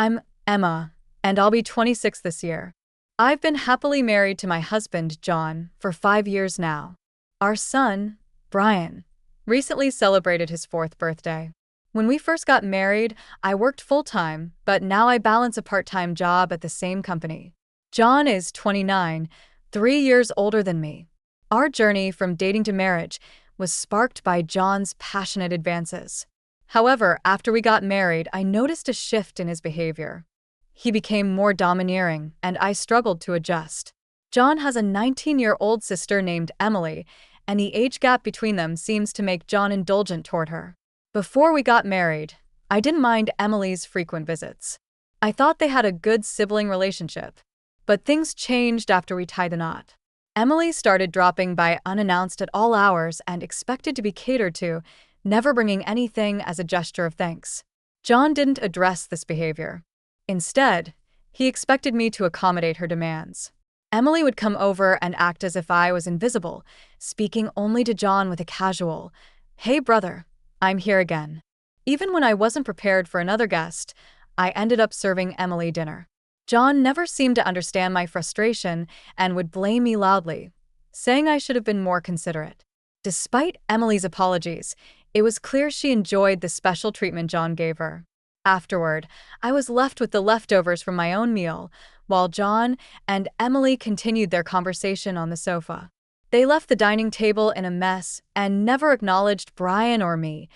I'm Emma, and I'll be 26 this year. I've been happily married to my husband, John, for 5 years now. Our son, Brian, recently celebrated his 4th birthday. When we first got married, I worked full-time, but now I balance a part-time job at the same company. John is 29, 3 years older than me. Our journey from dating to marriage was sparked by John's passionate advances. However, after we got married, I noticed a shift in his behavior. He became more domineering, and I struggled to adjust. John has a 19-year-old sister named Emily, and the age gap between them seems to make John indulgent toward her. Before we got married, I didn't mind Emily's frequent visits. I thought they had a good sibling relationship. But things changed after we tied the knot. Emily started dropping by unannounced at all hours and expected to be catered to, never bringing anything as a gesture of thanks. John didn't address this behavior. Instead, he expected me to accommodate her demands. Emily would come over and act as if I was invisible, speaking only to John with a casual, "Hey brother, I'm here again." Even when I wasn't prepared for another guest, I ended up serving Emily dinner. John never seemed to understand my frustration and would blame me loudly, saying I should have been more considerate. Despite Emily's apologies, it was clear she enjoyed the special treatment John gave her. Afterward, I was left with the leftovers from my own meal, while John and Emily continued their conversation on the sofa. They left the dining table in a mess and never acknowledged Brian or me,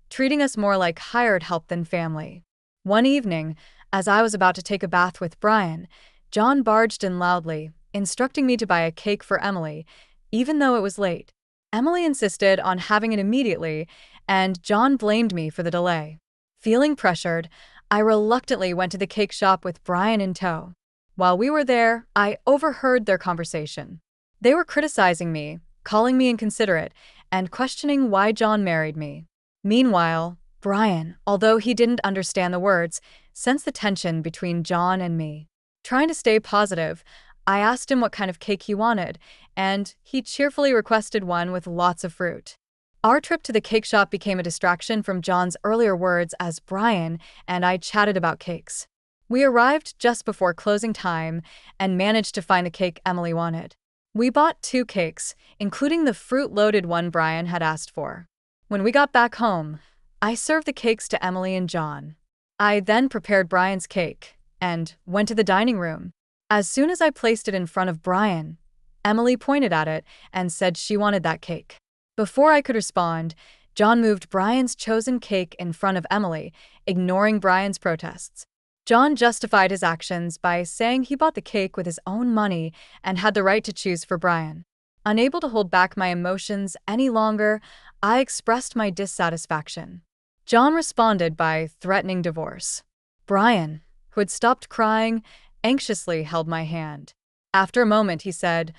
treating us more like hired help than family. One evening, as I was about to take a bath with Brian, John barged in loudly, instructing me to buy a cake for Emily, even though it was late. Emily insisted on having it immediately, and John blamed me for the delay. Feeling pressured, I reluctantly went to the cake shop with Brian in tow. While we were there, I overheard their conversation. They were criticizing me, calling me inconsiderate, and questioning why John married me. Meanwhile, Brian, although he didn't understand the words, sensed the tension between John and me. Trying to stay positive, I asked him what kind of cake he wanted, and he cheerfully requested one with lots of fruit. Our trip to the cake shop became a distraction from John's earlier words as Brian and I chatted about cakes. We arrived just before closing time and managed to find the cake Emily wanted. We bought 2 cakes, including the fruit-loaded one Brian had asked for. When we got back home, I served the cakes to Emily and John. I then prepared Brian's cake and went to the dining room. As soon as I placed it in front of Brian, Emily pointed at it and said she wanted that cake. Before I could respond, John moved Brian's chosen cake in front of Emily, ignoring Brian's protests. John justified his actions by saying he bought the cake with his own money and had the right to choose for Brian. Unable to hold back my emotions any longer, I expressed my dissatisfaction. John responded by threatening divorce. Brian, who had stopped crying, anxiously held my hand. After a moment, he said,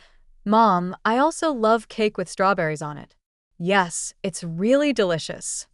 "Mom, I also love cake with strawberries on it." "Yes, it's really delicious."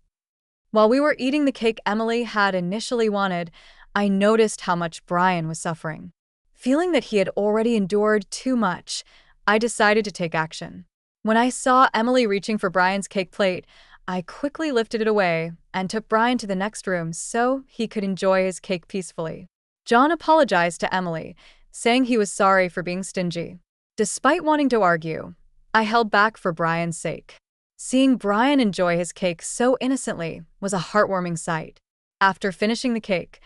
While we were eating the cake Emily had initially wanted, I noticed how much Brian was suffering. Feeling that he had already endured too much, I decided to take action. When I saw Emily reaching for Brian's cake plate, I quickly lifted it away and took Brian to the next room so he could enjoy his cake peacefully. John apologized to Emily, saying he was sorry for being stingy. Despite wanting to argue, I held back for Brian's sake. Seeing Brian enjoy his cake so innocently was a heartwarming sight. After finishing the cake,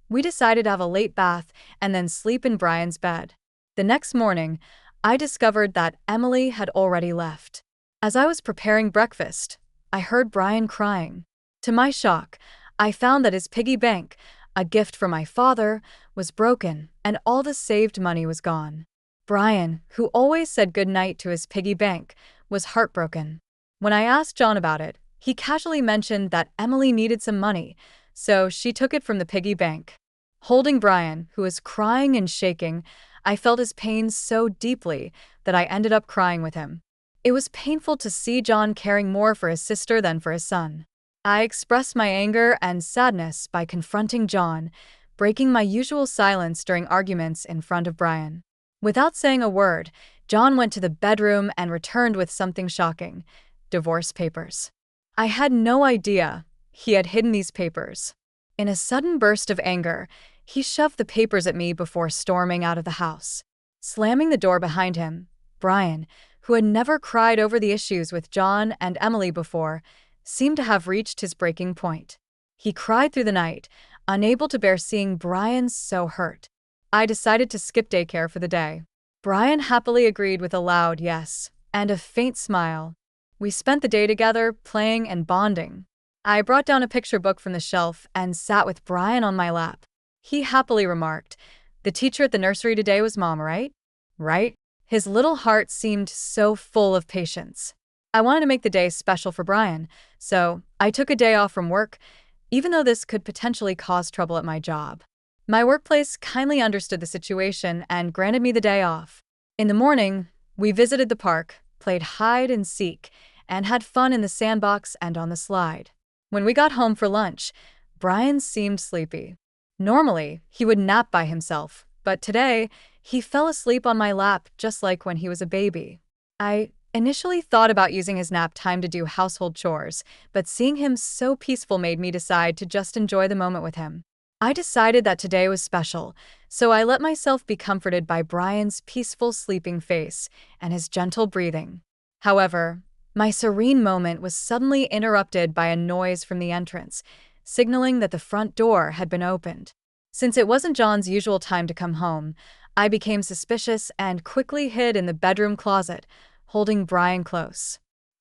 we decided to have a late bath and then sleep in Brian's bed. The next morning, I discovered that Emily had already left. As I was preparing breakfast, I heard Brian crying. To my shock, I found that his piggy bank, a gift from my father, was broken and all the saved money was gone. Brian, who always said goodnight to his piggy bank, was heartbroken. When I asked John about it, he casually mentioned that Emily needed some money, so she took it from the piggy bank. Holding Brian, who was crying and shaking, I felt his pain so deeply that I ended up crying with him. It was painful to see John caring more for his sister than for his son. I expressed my anger and sadness by confronting John, breaking my usual silence during arguments in front of Brian. Without saying a word, John went to the bedroom and returned with something shocking: divorce papers. I had no idea he had hidden these papers. In a sudden burst of anger, He shoved the papers at me before storming out of the house. Slamming the door behind him, Brian, who had never cried over the issues with John and Emily before, seemed to have reached his breaking point. He cried through the night, unable to bear seeing Brian so hurt. I decided to skip daycare for the day. Brian happily agreed with a loud yes and a faint smile. We spent the day together, playing and bonding. I brought down a picture book from the shelf and sat with Brian on my lap. He happily remarked, "The teacher at the nursery today was Mom, right?" Right? His little heart seemed so full of patience. I wanted to make the day special for Brian, so I took a day off from work, even though this could potentially cause trouble at my job. My workplace kindly understood the situation and granted me the day off. In the morning, we visited the park, played hide and seek, and had fun in the sandbox and on the slide. When we got home for lunch, Brian seemed sleepy. Normally, he would nap by himself, but today, he fell asleep on my lap just like when he was a baby. I initially thought about using his nap time to do household chores, but seeing him so peaceful made me decide to just enjoy the moment with him. I decided that today was special, so I let myself be comforted by Brian's peaceful sleeping face and his gentle breathing. However, my serene moment was suddenly interrupted by a noise from the entrance, signaling that the front door had been opened. Since it wasn't John's usual time to come home, I became suspicious and quickly hid in the bedroom closet, holding Brian close.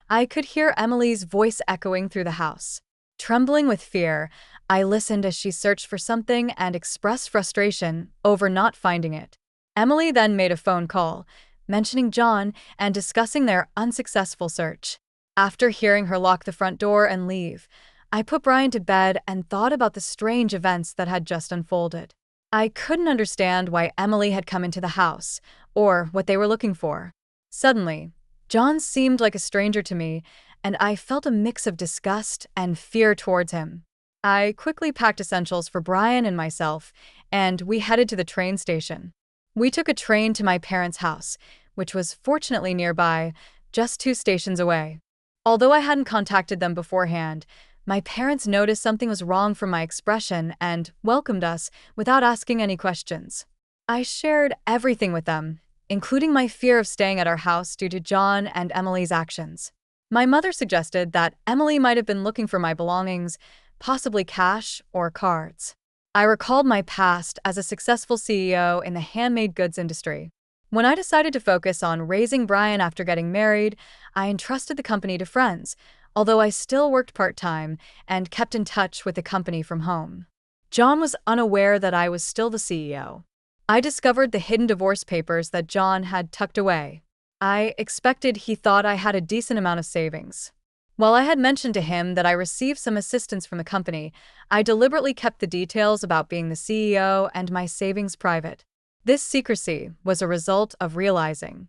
I could hear Emily's voice echoing through the house. Trembling with fear, I listened as she searched for something and expressed frustration over not finding it. Emily then made a phone call, mentioning John and discussing their unsuccessful search. After hearing her lock the front door and leave, I put Brian to bed and thought about the strange events that had just unfolded. I couldn't understand why Emily had come into the house, or what they were looking for. Suddenly, John seemed like a stranger to me, and I felt a mix of disgust and fear towards him. I quickly packed essentials for Brian and myself, and we headed to the train station. We took a train to my parents' house, which was fortunately nearby, just 2 stations away. Although I hadn't contacted them beforehand, my parents noticed something was wrong from my expression and welcomed us without asking any questions. I shared everything with them, including my fear of staying at our house due to John and Emily's actions. My mother suggested that Emily might have been looking for my belongings, possibly cash or cards. I recalled my past as a successful CEO in the handmade goods industry. When I decided to focus on raising Brian after getting married, I entrusted the company to friends, although I still worked part-time and kept in touch with the company from home. John was unaware that I was still the CEO. I discovered the hidden divorce papers that John had tucked away. I expected he thought I had a decent amount of savings. While I had mentioned to him that I received some assistance from the company, I deliberately kept the details about being the CEO and my savings private. This secrecy was a result of realizing.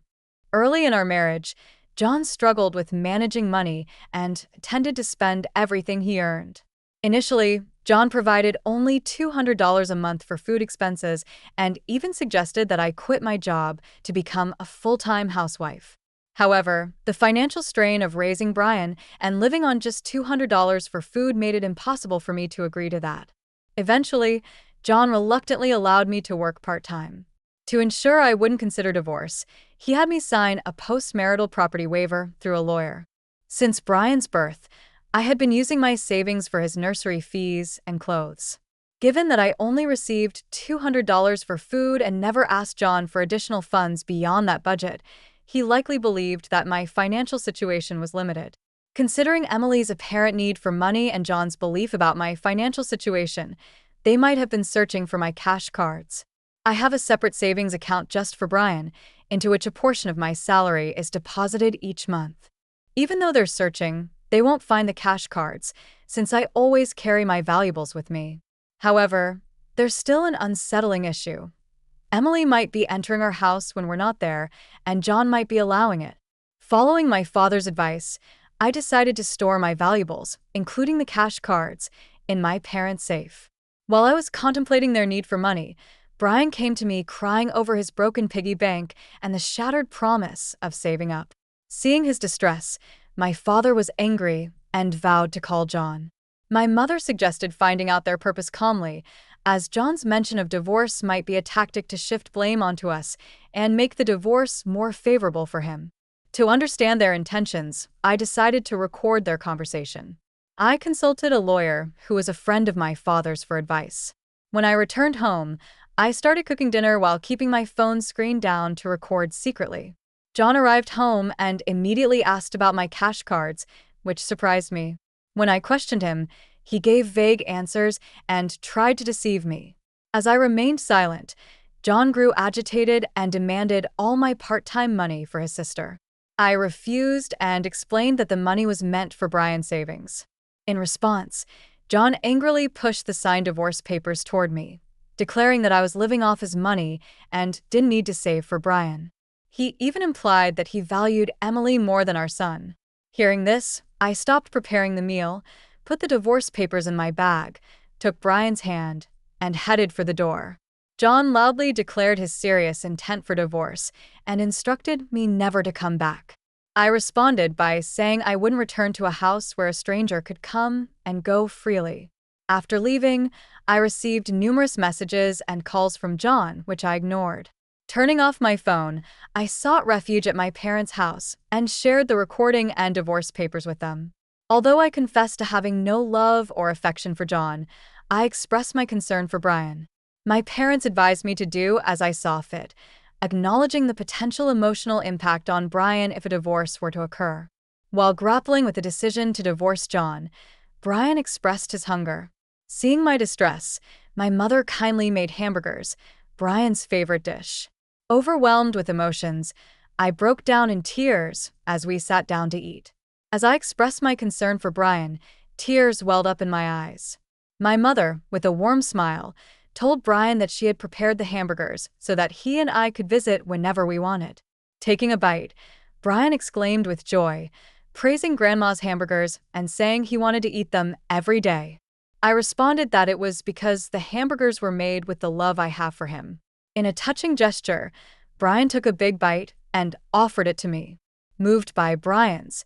Early in our marriage, John struggled with managing money and tended to spend everything he earned. Initially, John provided only $200 a month for food expenses and even suggested that I quit my job to become a full-time housewife. However, the financial strain of raising Brian and living on just $200 for food made it impossible for me to agree to that. Eventually, John reluctantly allowed me to work part-time. To ensure I wouldn't consider divorce, he had me sign a post-marital property waiver through a lawyer. Since Brian's birth, I had been using my savings for his nursery fees and clothes. Given that I only received $200 for food and never asked John for additional funds beyond that budget, he likely believed that my financial situation was limited. Considering Emily's apparent need for money and John's belief about my financial situation, they might have been searching for my cash cards. I have a separate savings account just for Brian, into which a portion of my salary is deposited each month. Even though they're searching, they won't find the cash cards, since I always carry my valuables with me. However, there's still an unsettling issue. Emily might be entering our house when we're not there, and John might be allowing it. Following my father's advice, I decided to store my valuables, including the cash cards, in my parents' safe. While I was contemplating their need for money, Brian came to me crying over his broken piggy bank and the shattered promise of saving up. Seeing his distress, my father was angry and vowed to call John. My mother suggested finding out their purpose calmly, as John's mention of divorce might be a tactic to shift blame onto us and make the divorce more favorable for him. To understand their intentions, I decided to record their conversation. I consulted a lawyer who was a friend of my father's for advice. When I returned home, I started cooking dinner while keeping my phone screen down to record secretly. John arrived home and immediately asked about my cash cards, which surprised me. When I questioned him, he gave vague answers and tried to deceive me. As I remained silent, John grew agitated and demanded all my part-time money for his sister. I refused and explained that the money was meant for Brian's savings. In response, John angrily pushed the signed divorce papers toward me, declaring that I was living off his money and didn't need to save for Brian. He even implied that he valued Emily more than our son. Hearing this, I stopped preparing the meal, put the divorce papers in my bag, took Brian's hand, and headed for the door. John loudly declared his serious intent for divorce and instructed me never to come back. I responded by saying I wouldn't return to a house where a stranger could come and go freely. After leaving, I received numerous messages and calls from John, which I ignored. Turning off my phone, I sought refuge at my parents' house and shared the recording and divorce papers with them. Although I confessed to having no love or affection for John, I expressed my concern for Brian. My parents advised me to do as I saw fit, acknowledging the potential emotional impact on Brian if a divorce were to occur. While grappling with the decision to divorce John, Brian expressed his hunger. Seeing my distress, my mother kindly made hamburgers, Brian's favorite dish. Overwhelmed with emotions, I broke down in tears as we sat down to eat. As I expressed my concern for Brian, tears welled up in my eyes. My mother, with a warm smile, told Brian that she had prepared the hamburgers so that he and I could visit whenever we wanted. Taking a bite, Brian exclaimed with joy, praising Grandma's hamburgers and saying he wanted to eat them every day. I responded that it was because the hamburgers were made with the love I have for him. In a touching gesture, Brian took a big bite and offered it to me. Moved by Brian's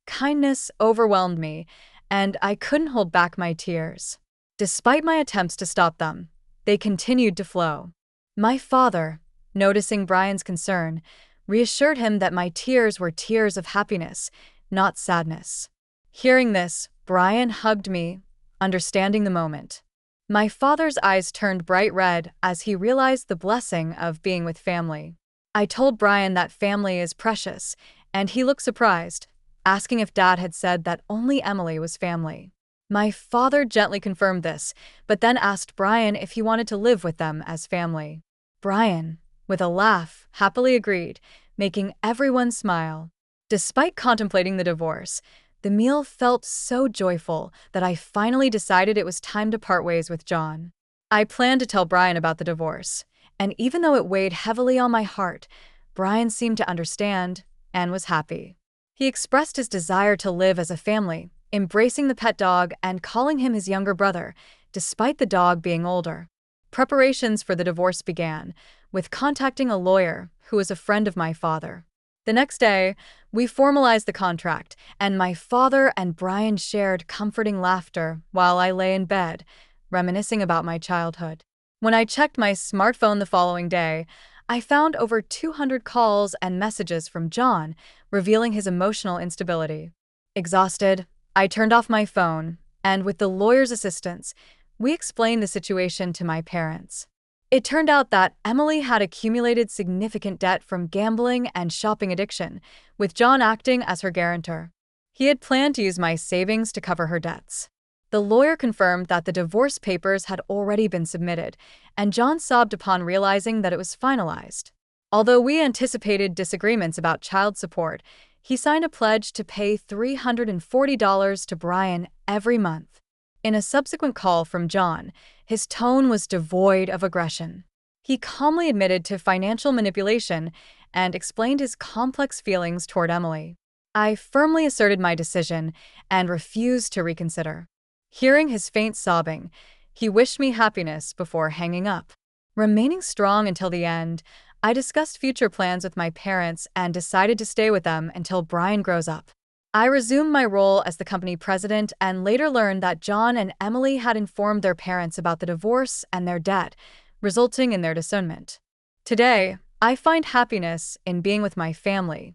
kindness overwhelmed me, and I couldn't hold back my tears. Despite my attempts to stop them, they continued to flow. My father, noticing Brian's concern, reassured him that my tears were tears of happiness, not sadness. Hearing this, Brian hugged me, understanding the moment. My father's eyes turned bright red as he realized the blessing of being with family. I told Brian that family is precious, and he looked surprised, asking if Dad had said that only Emily was family. My father gently confirmed this, but then asked Brian if he wanted to live with them as family. Brian, with a laugh, happily agreed, making everyone smile. Despite contemplating the divorce, the meal felt so joyful that I finally decided it was time to part ways with John. I planned to tell Brian about the divorce, and even though it weighed heavily on my heart, Brian seemed to understand and was happy. He expressed his desire to live as a family, embracing the pet dog and calling him his younger brother, despite the dog being older. Preparations for the divorce began, with contacting a lawyer who was a friend of my father. The next day, we formalized the contract, and my father and Brian shared comforting laughter while I lay in bed, reminiscing about my childhood. When I checked my smartphone the following day, I found over 200 calls and messages from John, revealing his emotional instability. Exhausted, I turned off my phone, and with the lawyer's assistance, we explained the situation to my parents. It turned out that Emily had accumulated significant debt from gambling and shopping addiction, with John acting as her guarantor. He had planned to use my savings to cover her debts. The lawyer confirmed that the divorce papers had already been submitted, and John sobbed upon realizing that it was finalized. Although we anticipated disagreements about child support, he signed a pledge to pay $340 to Brian every month. In a subsequent call from John, his tone was devoid of aggression. He calmly admitted to financial manipulation and explained his complex feelings toward Emily. I firmly asserted my decision and refused to reconsider. Hearing his faint sobbing, he wished me happiness before hanging up. Remaining strong until the end, I discussed future plans with my parents and decided to stay with them until Brian grows up. I resumed my role as the company president and later learned that John and Emily had informed their parents about the divorce and their debt, resulting in their disownment. Today, I find happiness in being with my family,